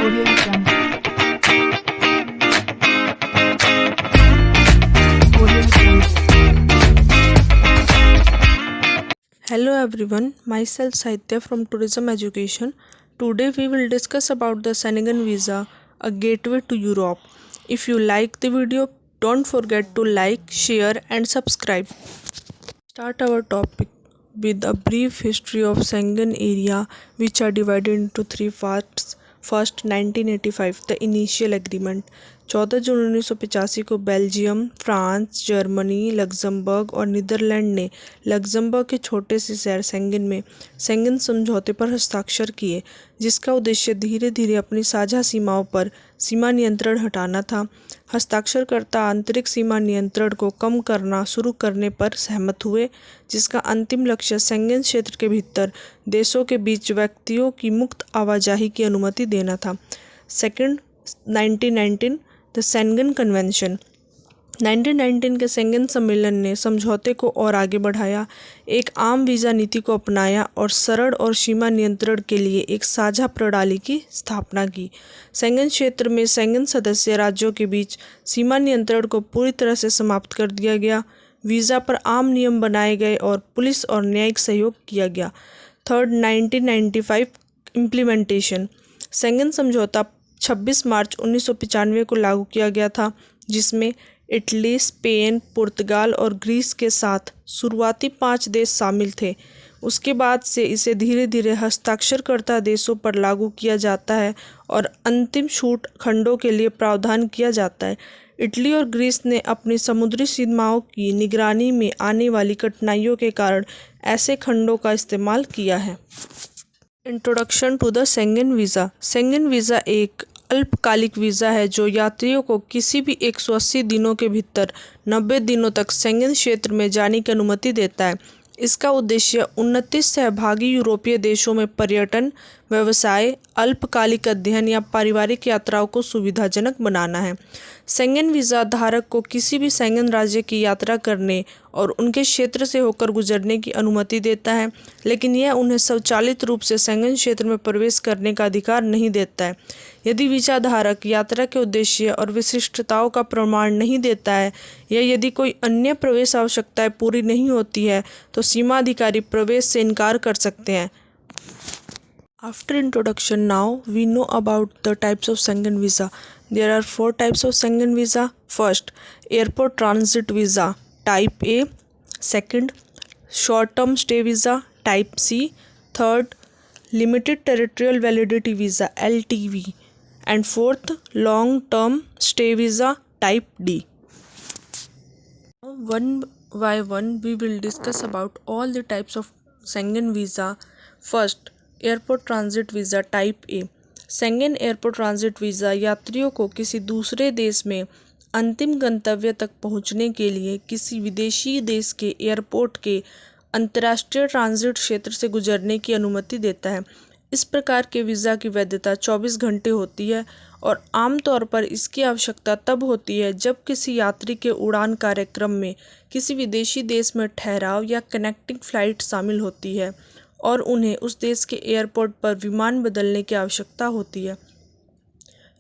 Audio Jungle. Audio Jungle. Hello everyone, myself Sahitya from Tourism Education. Today we will discuss about the Schengen visa, a gateway to Europe. If you like the video, don't forget to like, share and subscribe. Start our topic with a brief history of Schengen area, which are divided into three parts. First, 1985, the initial agreement. 14 जून 1985 को Belgium, France, Germany, Luxembourg और Netherlands ने Luxembourg के छोटे से शहर सेंगन में सेंगन समझौते पर हस्ताक्षर किए, जिसका उद्देश्य धीरे धीरे अपनी साझा सीमाओं पर सीमा नियंत्रण हटाना था। हस्ताक्षरकर्ता आंतरिक सीमा नियंत्रण को कम करना शुरू करने पर सहमत हुए, जिसका अंतिम लक्ष्य सेंगन क्षेत्र के भीतर देशों के बीच व्यक्तियों की मुक्त आवाजाही की अनुमति देना था। Second, 1919 the सेंगन convention. 1919 के सेंगन सम्मेलन ने समझौते को और आगे बढ़ाया, एक आम वीज़ा नीति को अपनाया और सरल और सीमा नियंत्रण के लिए एक साझा प्रणाली की स्थापना की। सेंगन क्षेत्र में सेंगन सदस्य राज्यों के बीच सीमा नियंत्रण को पूरी तरह से समाप्त कर दिया गया। वीज़ा पर आम नियम बनाए गए और पुलिस और न्यायिक सहयोग किया गया। Third, 1995 implementation. सेंगन समझौता 26 मार्च 1995 को लागू किया गया था, जिसमें इटली, स्पेन, पुर्तगाल और ग्रीस के साथ शुरुआती 5 देश शामिल थे। उसके बाद से इसे धीरे धीरे हस्ताक्षरकर्ता देशों पर लागू किया जाता है और अंतिम छूट खंडों के लिए प्रावधान किया जाता है। इटली और ग्रीस ने अपनी समुद्री सीमाओं की निगरानी में आने वाली कठिनाइयों के कारण ऐसे खंडों का इस्तेमाल किया है। Introduction to the Schengen visa. Schengen visa एक अल्पकालिक वीज़ा है जो यात्रियों को किसी भी 180 दिनों के भीतर 90 दिनों तक सेंगन क्षेत्र में जाने की अनुमति देता है। इसका उद्देश्य 29 सहभागी यूरोपीय देशों में पर्यटन, व्यवसाय, अल्पकालिक अध्ययन या पारिवारिक यात्राओं को सुविधाजनक बनाना है। सेंगन वीज़ा धारक को किसी भी सेंगन राज्य की यात्रा करने और उनके क्षेत्र से होकर गुजरने की अनुमति देता है, लेकिन यह उन्हें स्वचालित रूप से सेंगन क्षेत्र में प्रवेश करने का अधिकार नहीं देता है। यदि वीज़ा धारक यात्रा के उद्देश्य और विशिष्टताओं का प्रमाण नहीं देता है या यदि कोई अन्य प्रवेश आवश्यकताएं पूरी नहीं होती है, तो सीमा अधिकारी प्रवेश से इनकार कर सकते हैं। After introduction, now we know about the types of Schengen visa. There are 4 types of Schengen visa. First, airport transit visa type A. Second, short term stay visa type C. Third, limited territorial validity visa LTV. And fourth, long term stay visa type D. One by one we will discuss about all the types of Schengen visa. First, airport transit visa type A. Schengen airport transit visa यात्रियों को किसी दूसरे देश में अंतिम गंतव्य तक पहुंचने के लिए किसी विदेशी देश के एयरपोर्ट के अंतर्राष्ट्रीय ट्रांजिट क्षेत्र से गुजरने की अनुमति देता है। इस प्रकार के वीज़ा की वैधता 24 घंटे होती है और आमतौर पर इसकी आवश्यकता तब होती है जब किसी यात्री के उड़ान कार्यक्रम में किसी विदेशी देश में ठहराव या कनेक्टिंग फ़्लाइट शामिल होती है और उन्हें उस देश के एयरपोर्ट पर विमान बदलने की आवश्यकता होती है।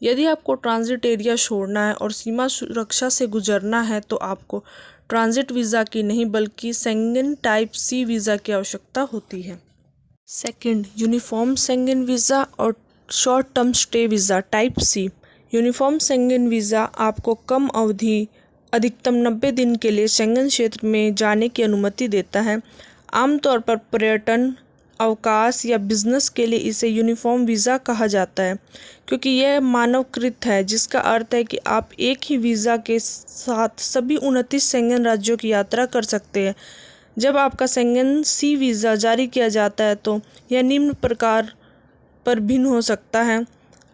यदि आपको ट्रांजिट एरिया छोड़ना है और सीमा सुरक्षा से गुजरना है, तो आपको ट्रांजिट वीज़ा की नहीं बल्कि सेंगन टाइप सी वीज़ा की आवश्यकता होती है। सेकंड, यूनिफॉर्म सेंगन वीज़ा और short term stay visa type C. Uniform Schengen visa आपको कम अवधि अधिकतम 90 दिन के लिए सेंगन क्षेत्र में जाने की अनुमति देता है। आमतौर पर पर्यटन, अवकाश या बिजनेस के लिए इसे यूनिफॉर्म वीज़ा कहा जाता है, क्योंकि यह मानवकृत है, जिसका अर्थ है कि आप एक ही वीज़ा के साथ सभी 29 सेंगन राज्यों की यात्रा कर सकते हैं। जब आपका सेंगन सी वीज़ा जारी किया जाता है तो यह निम्न प्रकार पर भिन्न हो सकता है।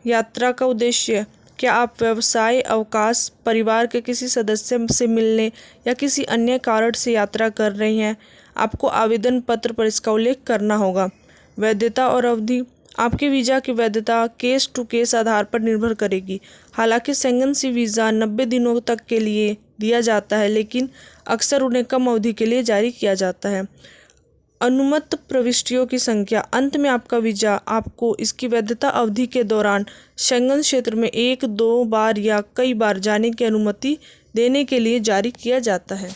यात्रा का उद्देश्य: क्या आप व्यवसाय, अवकाश, परिवार के किसी सदस्य से मिलने या किसी अन्य कारण से यात्रा कर रहे हैं? आपको आवेदन पत्र पर इसका उल्लेख करना होगा। वैधता और अवधि: आपके वीज़ा की वैधता केस टू केस आधार पर निर्भर करेगी। हालांकि सेंगन सी वीज़ा 90 दिनों तक के लिए दिया जाता है, लेकिन अक्सर उन्हें कम अवधि के लिए जारी किया जाता है। अनुमत प्रविष्टियों की संख्या। अंत में आपका वीज़ा आपको इसकी वैधता अवधि के दौरान शेंगन क्षेत्र में 1-2 बार या कई बार जाने की अनुमति देने के लिए जारी किया जाता है।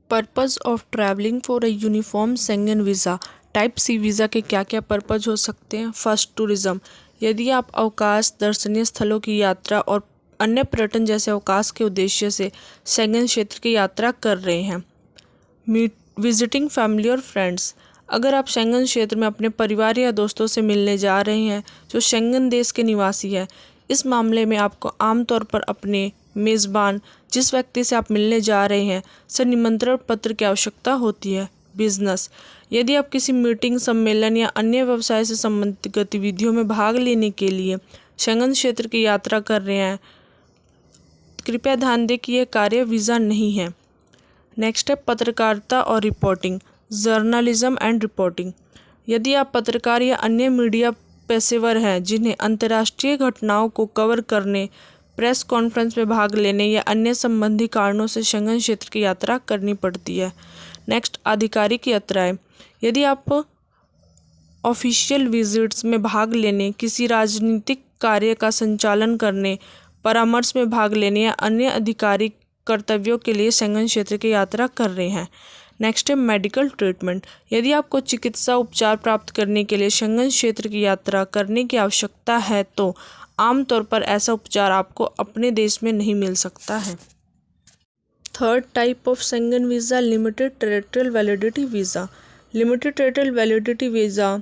Purpose of travelling for a uniform Schengen visa. Type C visa के क्या क्या पर्पज़ हो सकते हैं। First, tourism. यदि आप अवकाश, दर्शनीय स्थलों की यात्रा और अन्य पर्यटन जैसे अवकाश के उद्देश्य से शेंगन क्षेत्र की यात्रा कर रहे हैं। विजिटिंग फैमिली और फ्रेंड्स। अगर आप शेंगन क्षेत्र में अपने परिवार या दोस्तों से मिलने जा रहे हैं जो शेंगन देश के निवासी है, इस मामले में आपको आमतौर पर अपने मेज़बान, जिस व्यक्ति से आप मिलने जा रहे हैं, से निमंत्रण पत्र की आवश्यकता होती है। बिजनेस। यदि आप किसी मीटिंग, सम्मेलन या अन्य व्यवसाय से संबंधित गतिविधियों में भाग लेने के लिए शेंगन क्षेत्र की यात्रा कर रहे हैं, कृपया ध्यान दें कि यह कार्य वीज़ा नहीं है। नेक्स्ट है पत्रकारिता और रिपोर्टिंग, जर्नलिज्म एंड रिपोर्टिंग। यदि आप पत्रकार या अन्य मीडिया पेशेवर हैं जिन्हें अंतर्राष्ट्रीय घटनाओं को कवर करने, प्रेस कॉन्फ्रेंस में भाग लेने या अन्य संबंधी कारणों से शेंगन क्षेत्र की यात्रा करनी पड़ती है। नेक्स्ट, आधिकारिक यात्राएं। यदि आप ऑफिशियल विजिट्स में भाग लेने, किसी राजनीतिक कार्य का संचालन करने, परामर्श में भाग लेने या अन्य आधिकारिक कर्तव्यों के लिए शेंगन क्षेत्र की यात्रा कर रहे हैं। नेक्स्ट है मेडिकल ट्रीटमेंट। यदि आपको चिकित्सा उपचार प्राप्त करने के लिए शेंगन क्षेत्र की यात्रा करने की आवश्यकता है तो आमतौर पर ऐसा उपचार आपको अपने देश में नहीं मिल सकता है। Third type of Schengen visa, limited territorial validity visa. Limited territorial validity visa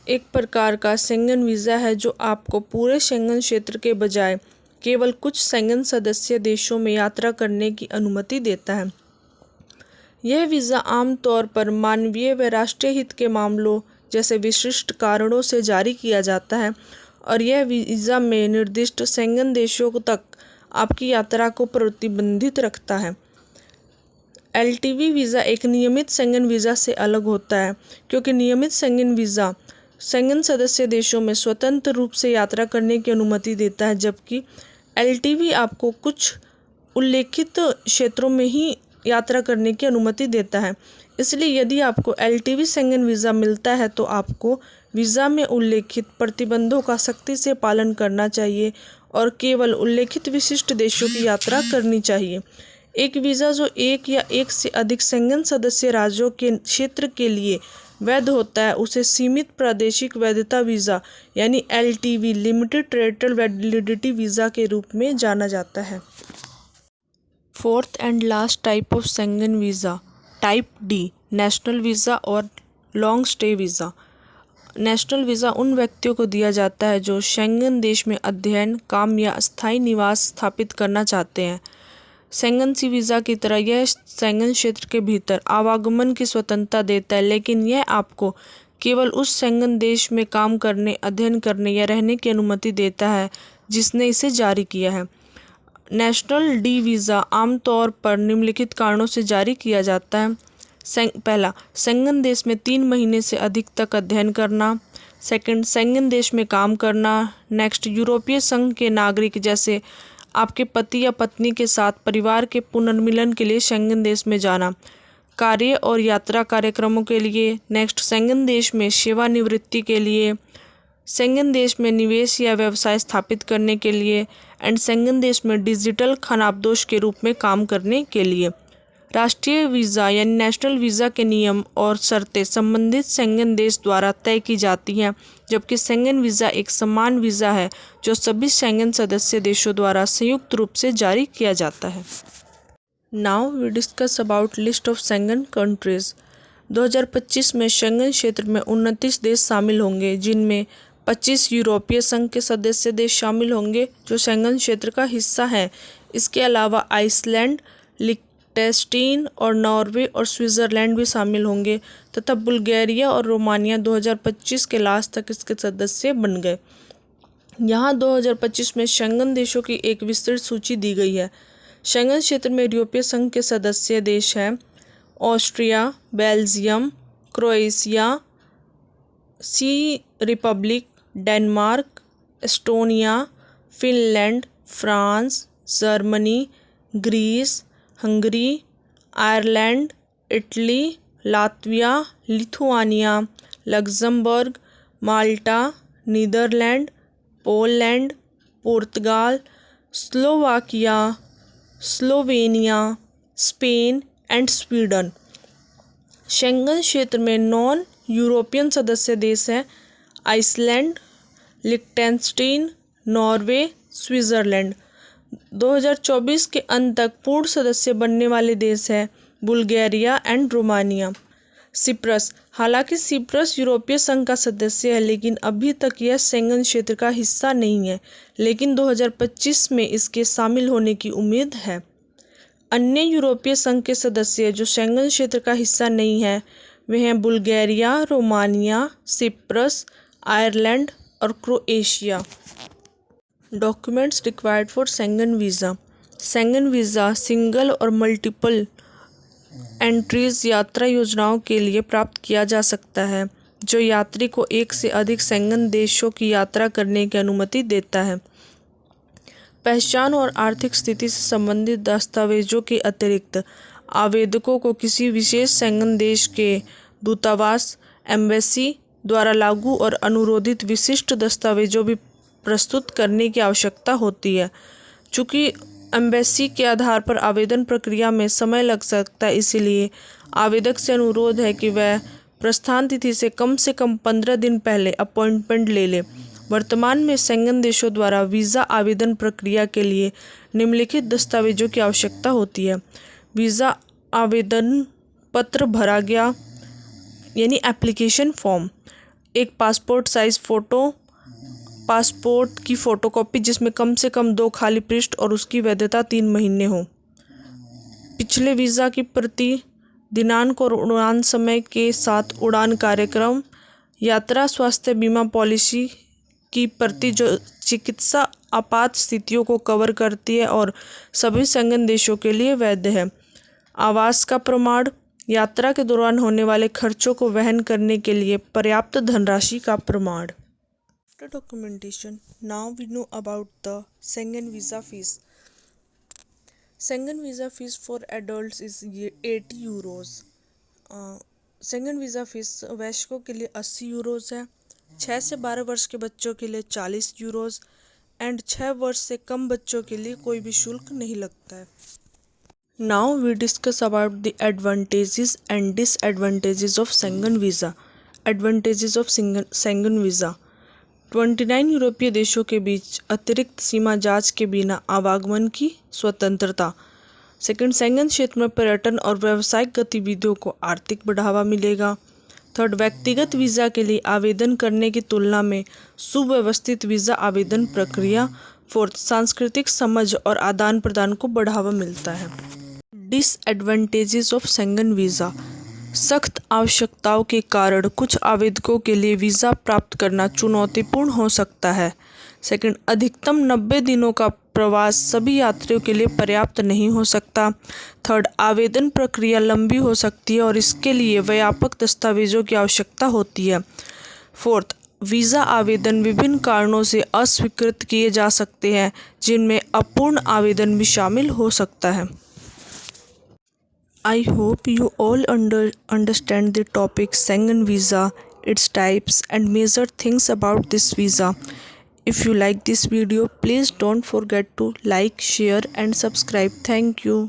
एक प्रकार का शेंगन वीज़ा है जो आपको पूरे शेंगन क्षेत्र के बजाय केवल कुछ शेंगन सदस्य देशों में यात्रा करने की अनुमति देता है। यह वीज़ा आमतौर पर मानवीय व राष्ट्रीय हित के मामलों जैसे विशिष्ट कारणों से जारी किया जाता है और यह वीज़ा में निर्दिष्ट शेंगन देशों तक आपकी यात्रा को प्रतिबंधित रखता है। एलटीवी वीज़ा एक नियमित शेंगन वीज़ा से अलग होता है क्योंकि नियमित शेंगन वीज़ा शेंगन सदस्य देशों में स्वतंत्र रूप से यात्रा करने की अनुमति देता है, जबकि एलटीवी आपको कुछ उल्लेखित क्षेत्रों में ही यात्रा करने की अनुमति देता है। इसलिए यदि आपको एलटीवी शेंगन वीज़ा मिलता है तो आपको वीज़ा में उल्लेखित प्रतिबंधों का सख्ती से पालन करना चाहिए और केवल उल्लेखित विशिष्ट देशों की यात्रा करनी चाहिए। एक वीज़ा जो एक या एक से अधिक शेंगन सदस्य राज्यों के क्षेत्र के लिए वैध होता है उसे सीमित प्रादेशिक वैधता वीज़ा यानी LTV, limited territorial validity visa के रूप में जाना जाता है। Fourth and last type of Schengen visa, type D, national visa और long stay visa. National visa उन व्यक्तियों को दिया जाता है जो शेंगन देश में अध्ययन, काम या स्थायी निवास स्थापित करना चाहते हैं। शेंगन सी वीज़ा की तरह यह शेंगन क्षेत्र के भीतर आवागमन की स्वतंत्रता देता है, लेकिन यह आपको केवल उस शेंगन देश में काम करने, अध्ययन करने या रहने की अनुमति देता है जिसने इसे जारी किया है। नेशनल डी वीज़ा आमतौर पर निम्नलिखित कारणों से जारी किया जाता है। पहला, शेंगन देश में 3 महीने से अधिक तक अध्ययन करना। सेकंड, शेंगन देश में काम करना। नेक्स्ट, यूरोपीय संघ के नागरिक जैसे आपके पति या पत्नी के साथ परिवार के पुनर्मिलन के लिए शेंगन देश में जाना, कार्य और यात्रा कार्यक्रमों के लिए। नेक्स्ट, शेंगन देश में सेवानिवृत्ति के लिए, शेंगन देश में निवेश या व्यवसाय स्थापित करने के लिए एंड शेंगन देश में डिजिटल खानाबदोश के रूप में काम करने के लिए। राष्ट्रीय वीज़ा यानी नेशनल वीज़ा के नियम और शर्तें संबंधित शेंगन देश द्वारा तय की जाती हैं, जबकि शेंगन वीज़ा एक समान वीज़ा है जो सभी शेंगन सदस्य देशों द्वारा संयुक्त रूप से जारी किया जाता है। Now we discuss about list of Schengen countries. 2025 में शेंगन क्षेत्र में 29 देश शामिल होंगे, जिनमें 25 यूरोपीय संघ के सदस्य देश शामिल होंगे जो शेंगन क्षेत्र का हिस्सा हैं। इसके अलावा आइसलैंड, लिechtenstein और नॉर्वे और स्विट्ज़रलैंड भी शामिल होंगे तथा बुल्गारिया और रोमानिया 2025 के लास्ट तक इसके सदस्य बन गए। यहाँ 2025 में शेंगन देशों की एक विस्तृत सूची दी गई है। शेंगन क्षेत्र में यूरोपीय संघ के सदस्य देश हैं Austria, Belgium, Croatia, Czech Republic, Denmark, Estonia, Finland, France, Germany, Greece, Hungary, Ireland, Italy, Latvia, Lithuania, Luxembourg, Malta, Netherlands, Poland, पुर्तगाल, Slovakia, Slovenia, Spain and Sweden. Schengen क्षेत्र में नॉन यूरोपियन सदस्य देश हैं आइसलैंड, लिechtenstein, नॉर्वे, स्विट्जरलैंड। 2024 के अंत तक पूर्ण सदस्य बनने वाले देश हैं बुल्गारिया एंड रोमानिया। सिप्रस, हालांकि सिप्रस यूरोपीय संघ का सदस्य है लेकिन अभी तक यह शेंगन क्षेत्र का हिस्सा नहीं है, लेकिन 2025 में इसके शामिल होने की उम्मीद है। अन्य यूरोपीय संघ के सदस्य जो शेंगन क्षेत्र का हिस्सा नहीं है वे हैं बुल्गारिया, रोमानिया, सिप्रस, आयरलैंड और Croatia. Documents required for Schengen visa. Schengen visa single और मल्टीपल एंट्रीज यात्रा योजनाओं के लिए प्राप्त किया जा सकता है, जो यात्री को एक से अधिक शेंगन देशों की यात्रा करने की अनुमति देता है। पहचान और आर्थिक स्थिति से संबंधित दस्तावेजों के अतिरिक्त आवेदकों को किसी विशेष शेंगन देश के दूतावास एम्बेसी द्वारा लागू और अनुरोधित विशिष्ट दस्तावेजों भी प्रस्तुत करने की आवश्यकता होती है। चूँकि एम्बेसी के आधार पर आवेदन प्रक्रिया में समय लग सकता है, इसलिए आवेदक से अनुरोध है कि वह प्रस्थान तिथि से कम 15 दिन पहले अपॉइंटमेंट ले ले। वर्तमान में शेंगन देशों द्वारा वीज़ा आवेदन प्रक्रिया के लिए निम्नलिखित दस्तावेजों की आवश्यकता होती है। वीज़ा आवेदन पत्र भरा गया यानी एप्लीकेशन फॉर्म, एक पासपोर्ट साइज़ फ़ोटो, पासपोर्ट की फ़ोटोकॉपी जिसमें कम से कम 2 खाली पृष्ठ और उसकी वैधता 3 महीने हो, पिछले वीज़ा की प्रति, दिनांक और उड़ान समय के साथ उड़ान कार्यक्रम, यात्रा स्वास्थ्य बीमा पॉलिसी की प्रति जो चिकित्सा आपात स्थितियों को कवर करती है और सभी शेंगन देशों के लिए वैध है, आवास का प्रमाण, यात्रा के दौरान होने वाले खर्चों को वहन करने के लिए पर्याप्त धनराशि का प्रमाण। After documentation, now we know about the Schengen visa fees. Schengen visa fees for adults is 80 euros. Schengen visa fees वयस्कों के लिए 80 यूरोज़ है, 6 से 12 वर्ष के बच्चों के लिए 40 यूरोज़ एंड 6 वर्ष से कम बच्चों के लिए कोई भी शुल्क नहीं लगता है। Now we discuss about the advantages and disadvantages of Schengen visa. Advantages of Schengen visa. 29 यूरोपीय देशों के बीच अतिरिक्त सीमा जांच के बिना आवागमन की स्वतंत्रता। सेकंड, शेंगन क्षेत्र में पर्यटन और व्यावसायिक गतिविधियों को आर्थिक बढ़ावा मिलेगा। थर्ड, व्यक्तिगत वीज़ा के लिए आवेदन करने की तुलना में सुव्यवस्थित वीज़ा आवेदन प्रक्रिया। फोर्थ, सांस्कृतिक समझ और आदान प्रदान को बढ़ावा मिलता है। Disadvantages of Schengen visa. सख्त आवश्यकताओं के कारण कुछ आवेदकों के लिए वीज़ा प्राप्त करना चुनौतीपूर्ण हो सकता है। सेकंड, अधिकतम 90 दिनों का प्रवास सभी यात्रियों के लिए पर्याप्त नहीं हो सकता। थर्ड, आवेदन प्रक्रिया लंबी हो सकती है और इसके लिए व्यापक दस्तावेजों की आवश्यकता होती है। फोर्थ, वीज़ा आवेदन विभिन्न कारणों से अस्वीकृत किए जा सकते हैं, जिनमें अपूर्ण आवेदन भी शामिल हो सकता है। I hope you all understand the topic Schengen visa, its types and major things about this visa. If you like this video, please don't forget to like, share and subscribe. Thank you.